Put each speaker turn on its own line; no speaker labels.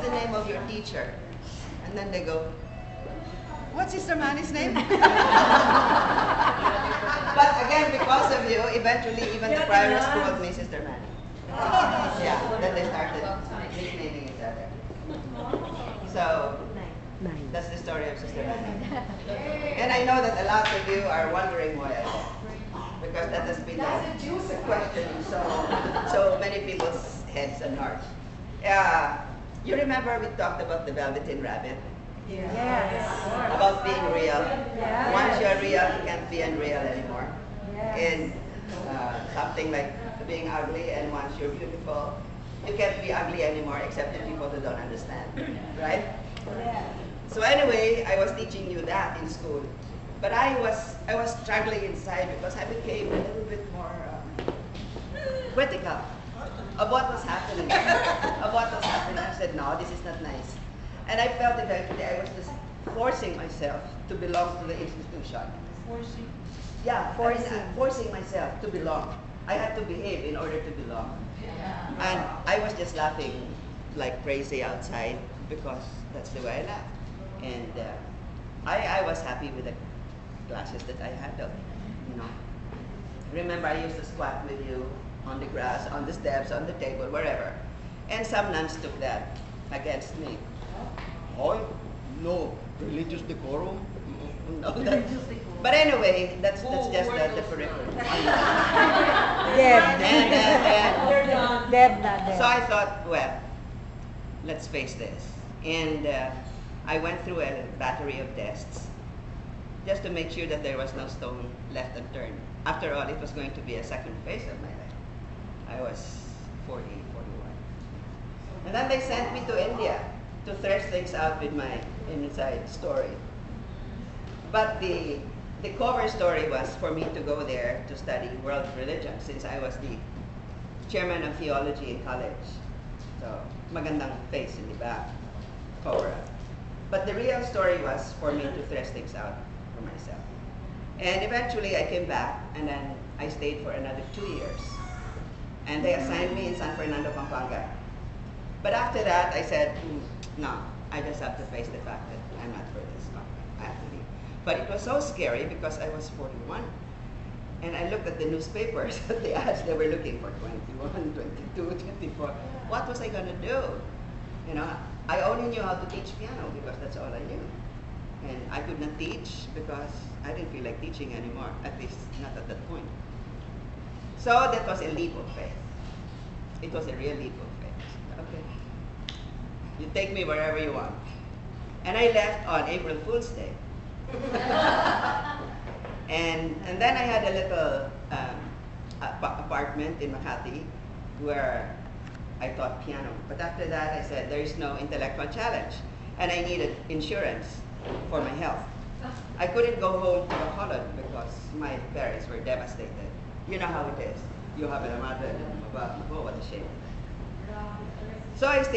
the name of your teacher? And then they go, what's Sister Manny's name? But again, because of you, eventually even the primary school called me Sister Manny. Yeah, then they started nicknaming each other. So, that's the story of Sister Manny. And I know that a lot of you are wondering why I left. Because that has been a question in so many people's heads and hearts. You remember we talked about the Velveteen Rabbit?
Yes.
About being real.
Yes.
Once you're real, you can't be unreal anymore.
Yes.
And something like being ugly, and once you're beautiful, you can't be ugly anymore except to people who don't understand. Right?
Yes.
So anyway, I was teaching you that in school. But I was struggling inside because I became a little bit more critical of what was happening. I said, no, this is not nice. And I felt eventually I was just forcing myself to belong to the institution.
Forcing?
Yeah, forcing myself to belong. I had to behave in order to belong.
Yeah.
And I was just laughing like crazy outside because that's the way I laugh. And I was happy with the classes that I handled, you know. Remember, I used to squat with you on the grass, on the steps, on the table, wherever. And some nuns took that against me. Oh, no, religious decorum? No, but anyway, that's just the periphery. So I thought, well, let's face this. And I went through a battery of tests just to make sure that there was no stone left unturned. After all, it was going to be a second phase of my life. I was 40, 41. And then they sent me to India to thresh things out with my inside story. But the cover story was for me to go there to study world religion since I was the chairman of theology in college. So, magandang face in the back, cover up. But the real story was for me to thresh things out for myself. And eventually I came back, and then I stayed for another 2 years. And they assigned me in San Fernando, Pampanga. But after that, I said, no, I just have to face the fact that I'm not for this. No, I have to leave. But it was so scary because I was 41. And I looked at the newspapers, the ads, they were looking for 21, 22, 24. What was I going to do? You know, I only knew how to teach piano because that's all I knew. And I could not teach because I didn't feel like teaching anymore, at least not at that point. So that was a leap of faith. It was a real leap of faith. Okay. You take me wherever you want. And I left on April Fool's Day. and then I had a little apartment in Makati where I taught piano. But after that, I said, there is no intellectual challenge. And I needed insurance for my health. I couldn't go home to Bacolod because my parents were devastated. You know how it is. You have a mother and a father. Oh, what a shame. So I stayed.